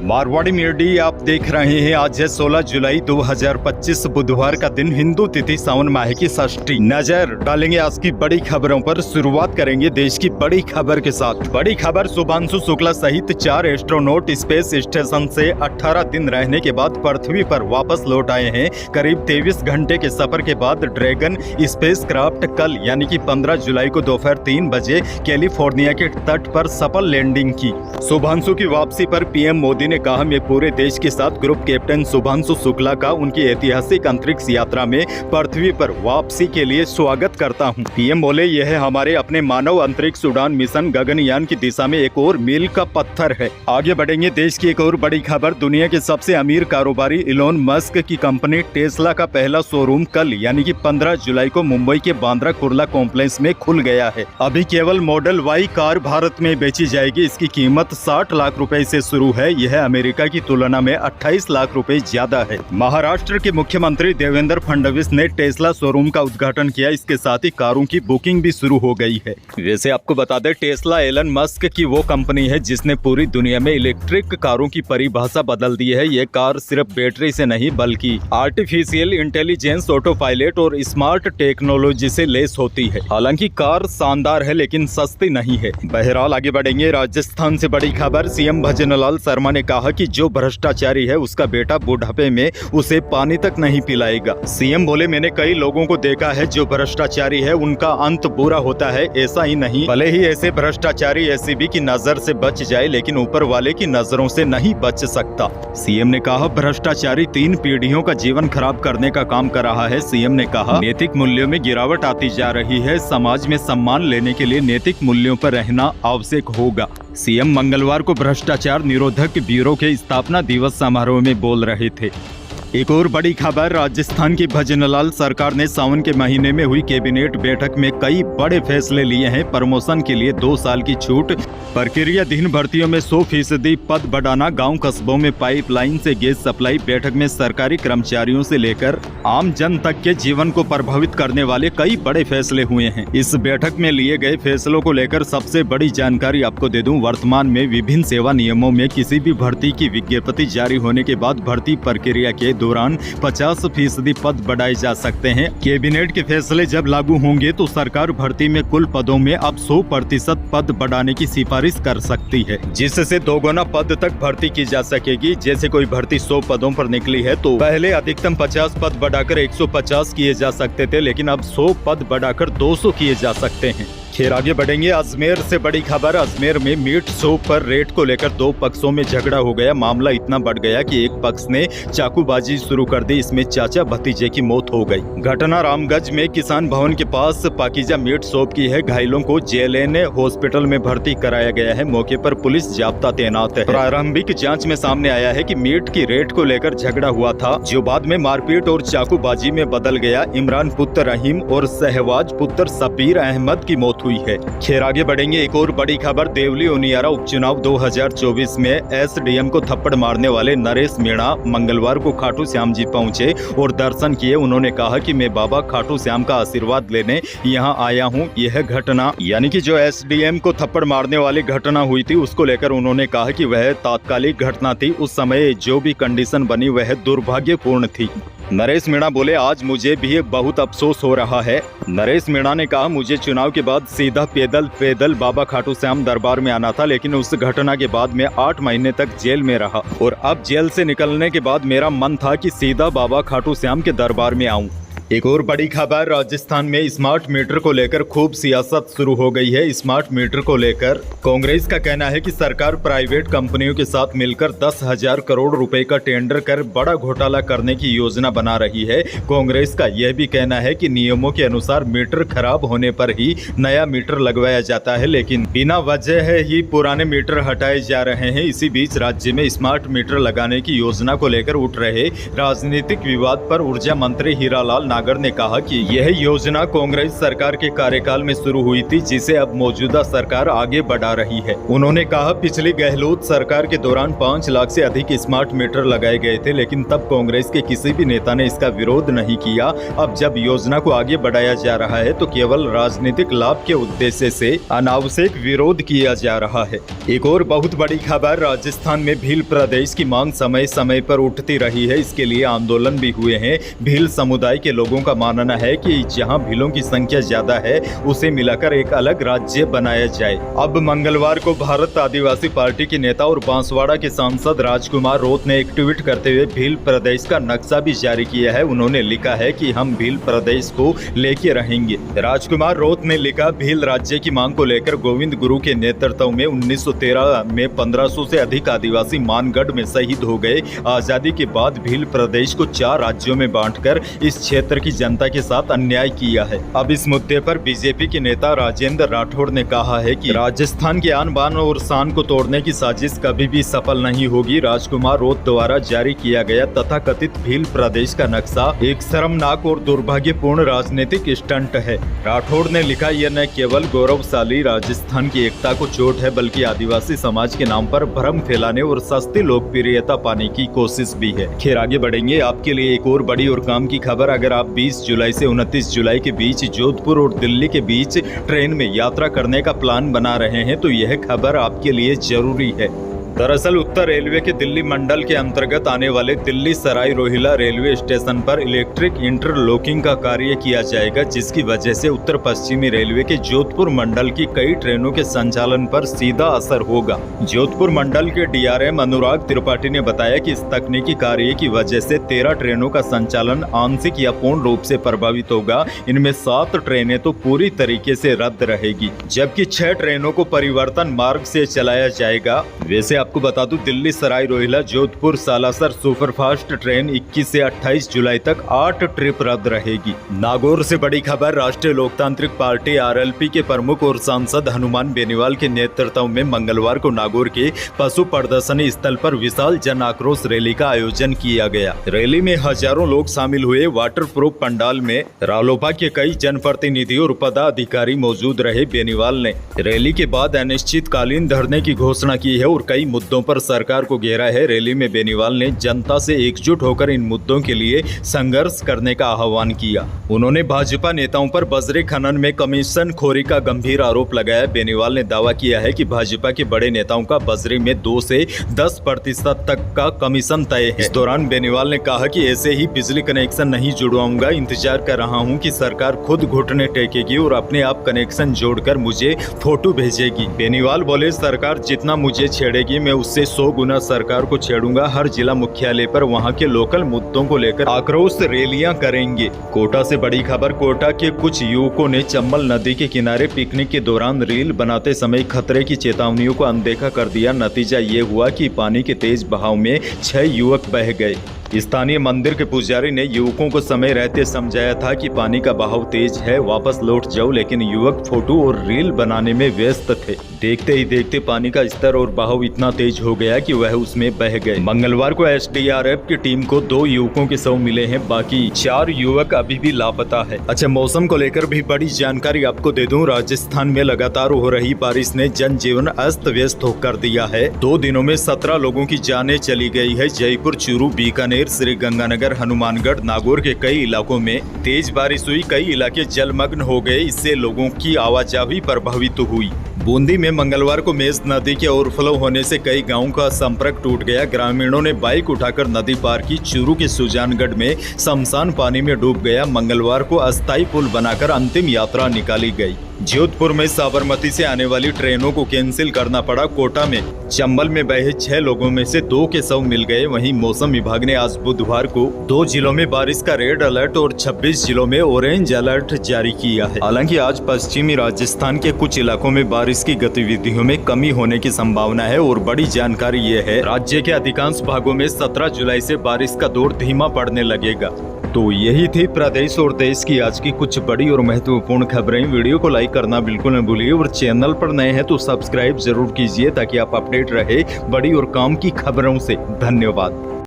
Marwari media आप देख रहे हैं। आज है 16 जुलाई 2025 बुधवार का दिन, हिंदू तिथि सावन माह की षष्ठी। नजर डालेंगे आज की बड़ी खबरों पर। शुरुआत करेंगे देश की बड़ी खबर के साथ। बड़ी खबर, शुभांशु शुक्ला सहित 4 एस्ट्रोनॉट स्पेस स्टेशन से 18 दिन रहने के बाद पृथ्वी पर वापस लौट आए हैं। करीब 23 घंटे के सफर के बाद ड्रैगन स्पेस क्राफ्ट कल यानी कि 15 जुलाई को दोपहर 3 बजे कैलिफोर्निया के तट पर सफल लैंडिंग की। शुभांशु की वापसी पर पीएम मोदी ने कहा, मैं पूरे देश के साथ ग्रुप कैप्टन शुभांशु शुक्ला का उनकी ऐतिहासिक अंतरिक्ष यात्रा में पृथ्वी पर वापसी के लिए स्वागत करता हूं। पीएम बोले, यह हमारे अपने मानव अंतरिक्ष उड़ान मिशन गगनयान की दिशा में एक और मील का पत्थर है। आगे बढ़ेंगे देश की एक और बड़ी खबर। दुनिया के सबसे अमीर कारोबारी इलोन मस्क की कंपनी टेस्ला का पहला शोरूम कल यानी कि 15 जुलाई को मुंबई के बांद्रा कुर्ला कॉम्प्लेक्स में खुल गया है। अभी केवल मॉडल वाई कार भारत में बेची जाएगी। इसकी कीमत 60 लाख रुपए से शुरू है। यह अमेरिका की तुलना में 28 लाख रुपए ज्यादा है। महाराष्ट्र के मुख्यमंत्री देवेंद्र फडणवीस ने टेस्ला शोरूम का उद्घाटन किया। इसके साथ ही कारों की बुकिंग भी शुरू हो गई है। वैसे आपको बता दें, टेस्ला एलन मस्क की वो कंपनी है जिसने पूरी दुनिया में इलेक्ट्रिक कारों की परिभाषा बदल दी है। ये कार सिर्फ बैटरी से नहीं बल्कि आर्टिफिशियल इंटेलिजेंस, ऑटो पायलट और स्मार्ट टेक्नोलॉजी से लेस होती है। हालांकि कार शानदार है लेकिन सस्ती नहीं है। बहरहाल आगे बढ़ेंगे। राजस्थान से बड़ी खबर। सीएम भजनलाल शर्मा ने कहा कि जो भ्रष्टाचारी है उसका बेटा बुढ़ापे में उसे पानी तक नहीं पिलाएगा। सीएम बोले, मैंने कई लोगों को देखा है जो भ्रष्टाचारी है उनका अंत बुरा होता है। ऐसा ही नहीं, भले ही ऐसे भ्रष्टाचारी एसीबी की नजर से बच जाए लेकिन ऊपर वाले की नजरों से नहीं बच सकता। सीएम ने कहा, भ्रष्टाचारी 3 पीढ़ियों का जीवन खराब करने का काम कर रहा है। सीएम ने कहा, नैतिक मूल्यों में गिरावट आती जा रही है। समाज में सम्मान लेने के लिए नैतिक मूल्यों पर रहना आवश्यक होगा। सीएम मंगलवार को भ्रष्टाचार निरोधक ब्यूरो के स्थापना दिवस समारोह में बोल रहे थे। एक और बड़ी खबर। राजस्थान की भजनलाल सरकार ने सावन के महीने में हुई कैबिनेट बैठक में कई बड़े फैसले लिए हैं। प्रमोशन के लिए 2 साल की छूट, प्रक्रियाधीन भर्तियों में 100% पद बढ़ाना, गांव कस्बों में पाइपलाइन से गैस सप्लाई। बैठक में सरकारी कर्मचारियों से लेकर आम जन तक के जीवन को प्रभावित करने वाले कई बड़े फैसले हुए हैं। इस बैठक में लिए गए फैसलों को लेकर सबसे बड़ी जानकारी आपको दे दूं। वर्तमान में विभिन्न सेवा नियमों में किसी भी भर्ती की विज्ञप्ति जारी होने के बाद भर्ती प्रक्रिया के दौरान 50% पद बढ़ाए जा सकते हैं। कैबिनेट के फैसले जब लागू होंगे तो सरकार भर्ती में कुल पदों में अब 100% पद बढ़ाने की सिफारिश कर सकती है, जिससे 2 गुना पद तक भर्ती की जा सकेगी। जैसे कोई भर्ती 100 पदों पर निकली है तो पहले अधिकतम 50 पद बढ़ाकर 150 किए जा सकते थे, लेकिन अब 100 पद बढ़ाकर 200 किए जा सकते हैं। खैर आगे बढ़ेंगे। अजमेर से बड़ी खबर। अजमेर में मीट शॉप पर रेट को लेकर 2 पक्षों में झगड़ा हो गया। मामला इतना बढ़ गया कि एक पक्ष ने चाकूबाजी शुरू कर दी। इसमें चाचा भतीजे की मौत हो गई। घटना रामगंज में किसान भवन के पास पाकिजा मीट शॉप की है। घायलों को जेएलएन हॉस्पिटल में भर्ती कराया गया है। मौके पर पुलिस जाब्ता तैनात है। प्रारंभिक जाँच में सामने आया है कि मीट की रेट को लेकर झगड़ा हुआ था, जो बाद में मारपीट और चाकूबाजी में बदल गया। इमरान पुत्र रहीम और शहवाज पुत्र सबीर अहमद की मौत हुई है। खैर आगे बढ़ेंगे। एक और बड़ी खबर। देवली उनियारा उपचुनाव 2024 में एसडीएम को थप्पड़ मारने वाले नरेश मीणा मंगलवार को खाटू श्याम जी पहुंचे और दर्शन किए। उन्होंने कहा कि मैं बाबा खाटू श्याम का आशीर्वाद लेने यहाँ आया हूँ। यह घटना यानी कि जो एसडीएम को थप्पड़ मारने वाली घटना हुई थी उसको लेकर उन्होंने कहा कि वह तात्कालिक घटना थी। उस समय जो भी कंडीशन बनी वह दुर्भाग्यपूर्ण थी। नरेश मीणा बोले, आज मुझे भी बहुत अफसोस हो रहा है। नरेश मीणा ने कहा, मुझे चुनाव के बाद सीधा पैदल बाबा खाटू श्याम दरबार में आना था, लेकिन उस घटना के बाद मैं 8 महीने तक जेल में रहा और अब जेल से निकलने के बाद मेरा मन था कि सीधा बाबा खाटू श्याम के दरबार में आऊं। एक और बड़ी खबर। राजस्थान में स्मार्ट मीटर को लेकर खूब सियासत शुरू हो गई है। स्मार्ट मीटर को लेकर कांग्रेस का कहना है कि सरकार प्राइवेट कंपनियों के साथ मिलकर 10,000 करोड़ रुपए का टेंडर कर बड़ा घोटाला करने की योजना बना रही है। कांग्रेस का यह भी कहना है कि नियमों के अनुसार मीटर खराब होने पर ही नया मीटर लगवाया जाता है, लेकिन बिना वजह ही पुराने मीटर हटाए जा रहे हैं। इसी बीच राज्य में स्मार्ट मीटर लगाने की योजना को लेकर उठ रहे राजनीतिक विवाद पर ऊर्जा मंत्री हीरालाल नागर ने कहा कि यह योजना कांग्रेस सरकार के कार्यकाल में शुरू हुई थी, जिसे अब मौजूदा सरकार आगे बढ़ा रही है। उन्होंने कहा, पिछली गहलोत सरकार के दौरान 5 लाख से अधिक स्मार्ट मीटर लगाए गए थे, लेकिन तब कांग्रेस के किसी भी नेता ने इसका विरोध नहीं किया। अब जब योजना को आगे बढ़ाया जा रहा है तो केवल राजनीतिक लाभ के उद्देश्य से अनावश्यक विरोध किया जा रहा है। एक और बहुत बड़ी खबर, राजस्थान में भील प्रदेश की मांग समय समय पर उठती रही है। इसके लिए आंदोलन भी हुए हैं। भील समुदाय के लोगों का मानना है कि जहां भीलों की संख्या ज्यादा है उसे मिलाकर एक अलग राज्य बनाया जाए। अब मंगलवार को भारत आदिवासी पार्टी के नेता और बांसवाड़ा के सांसद राजकुमार रोत ने एक ट्वीट करते हुए भील प्रदेश का नक्शा भी जारी किया है। उन्होंने लिखा है कि हम भील प्रदेश को लेके रहेंगे। राजकुमार रोत ने लिखा, भील राज्य की मांग को लेकर गोविंद गुरु के नेतृत्व में 1913 में 1500 से अधिक आदिवासी मानगढ़ में शहीद हो गए। आजादी के बाद भील प्रदेश को 4 राज्यों में बांटकर इस क्षेत्र की जनता के साथ अन्याय किया है। अब इस मुद्दे पर बीजेपी के नेता राजेंद्र राठौड़ ने कहा है कि राजस्थान के आन बान और शान को तोड़ने की साजिश कभी भी सफल नहीं होगी। राजकुमार रोत द्वारा जारी किया गया तथाकथित भील प्रदेश का नक्शा एक शर्मनाक और दुर्भाग्यपूर्ण राजनीतिक स्टंट है। राठौड़ ने लिखा, यह न केवल गौरवशाली राजस्थान की एकता को चोट है, बल्कि आदिवासी समाज के नाम पर भ्रम फैलाने और सस्ती लोकप्रियता पाने की कोशिश भी है। खैर, आगे बढ़ेंगे। आपके लिए एक और बड़ी और काम की खबर, अगर आप 20 जुलाई से 29 जुलाई के बीच जोधपुर और दिल्ली के बीच ट्रेन में यात्रा करने का प्लान बना रहे हैं तो यह खबर आपके लिए जरूरी है। दरअसल उत्तर रेलवे के दिल्ली मंडल के अंतर्गत आने वाले दिल्ली सराय रोहिल्ला रेलवे स्टेशन पर इलेक्ट्रिक इंटरलॉकिंग का कार्य किया जाएगा, जिसकी वजह से उत्तर पश्चिमी रेलवे के जोधपुर मंडल की कई ट्रेनों के संचालन पर सीधा असर होगा। जोधपुर मंडल के DRM अनुराग त्रिपाठी ने बताया कि इस तकनीकी कार्य की वजह से 13 ट्रेनों का संचालन आंशिक या पूर्ण रूप से प्रभावित होगा। इनमें 7 ट्रेनें तो पूरी तरीके से रद्द रहेगी, जबकि 6 ट्रेनों को परिवर्तन मार्ग से चलाया जाएगा। वैसे आपको बता दूं, दिल्ली सराय रोहिल्ला जोधपुर सालासर सुपरफास्ट ट्रेन 21 से 28 जुलाई तक 8 ट्रिप रद्द रहेगी। नागौर से बड़ी खबर, राष्ट्रीय लोकतांत्रिक पार्टी RLP के प्रमुख और सांसद हनुमान बेनीवाल के नेतृत्व में मंगलवार को नागौर के पशु प्रदर्शनी स्थल पर विशाल जन आक्रोश रैली का आयोजन किया गया। रैली में हजारों लोग शामिल हुए। वाटर प्रूफ पंडाल में रालोपा के कई जनप्रतिनिधि और पदाधिकारी मौजूद रहे। बेनीवाल ने रैली के बाद अनिश्चितकालीन धरने की घोषणा की है और कई मुद्दों पर सरकार को घेरा है। रैली में बेनीवाल ने जनता से एकजुट होकर इन मुद्दों के लिए संघर्ष करने का आह्वान किया। उन्होंने भाजपा नेताओं पर बजरी खनन में कमीशन खोरी का गंभीर आरोप लगाया। बेनीवाल ने दावा किया है कि भाजपा के बड़े नेताओं का बजरी में 2 से 10% तक का कमीशन तय है। इस दौरान बेनीवाल ने कहा कि ऐसे ही बिजली कनेक्शन नहीं जुड़वाऊंगा, इंतजार कर रहा हूं कि सरकार खुद घुटने टेकेगी और अपने आप कनेक्शन जोड़कर मुझे फोटो भेजेगी। बेनीवाल बोले, सरकार जितना मुझे छेड़ेगी मैं उससे 100 गुना सरकार को छेड़ूंगा। हर जिला मुख्यालय पर वहां के लोकल मुद्दों को लेकर आक्रोश रैलियां करेंगे। कोटा से बड़ी खबर, कोटा के कुछ युवकों ने चंबल नदी के किनारे पिकनिक के दौरान रील बनाते समय खतरे की चेतावनियों को अनदेखा कर दिया। नतीजा ये हुआ कि पानी के तेज बहाव में 6 युवक बह गए। स्थानीय मंदिर के पुजारी ने युवकों को समय रहते समझाया था कि पानी का बहाव तेज है, वापस लौट जाओ, लेकिन युवक फोटो और रील बनाने में व्यस्त थे। देखते ही देखते पानी का स्तर और बहाव इतना तेज हो गया कि वह उसमें बह गए। मंगलवार को SDRF की टीम को 2 युवकों के शव मिले हैं, बाकी 4 युवक अभी भी लापता है। अच्छा, मौसम को लेकर भी बड़ी जानकारी आपको दे दूं। राजस्थान में लगातार हो रही बारिश ने जनजीवन अस्त व्यस्त कर दिया है। 2 दिनों में 17 लोगों की जानें चली गई है। जयपुर, चूरू, बीकानेर, श्रीगंगानगर, हनुमानगढ़, नागौर के कई इलाकों में तेज बारिश हुई। कई इलाके जलमग्न हो गए। इससे लोगों की आवाजाही प्रभावित हुई। बूंदी में मंगलवार को मेज नदी के ओवरफ्लो होने से कई गांवों का संपर्क टूट गया। ग्रामीणों ने बाइक उठाकर नदी पार की। चूरू के सुजानगढ़ में शमशान पानी में डूब गया। मंगलवार को अस्थायी पुल बनाकर अंतिम यात्रा निकाली गई। जोधपुर में साबरमती से आने वाली ट्रेनों को कैंसिल करना पड़ा। कोटा में चंबल में बहे 6 लोगों में से 2 के शव मिल गए। वहीं मौसम विभाग ने आज बुधवार को 2 जिलों में बारिश का रेड अलर्ट और 26 जिलों में ऑरेंज अलर्ट जारी किया है। हालांकि आज पश्चिमी राजस्थान के कुछ इलाकों में बारिश की गतिविधियों में कमी होने की संभावना है। और बड़ी जानकारी ये है, राज्य के अधिकांश भागों में 17 जुलाई से बारिश का दौर धीमा पड़ने लगेगा। तो यही थी प्रदेश और देश की आज की कुछ बड़ी और महत्वपूर्ण खबरें। वीडियो को लाइक करना बिल्कुल न भूलिए और चैनल पर नए हैं तो सब्सक्राइब जरूर कीजिए ताकि आप अपडेट रहे बड़ी और काम की खबरों से। धन्यवाद।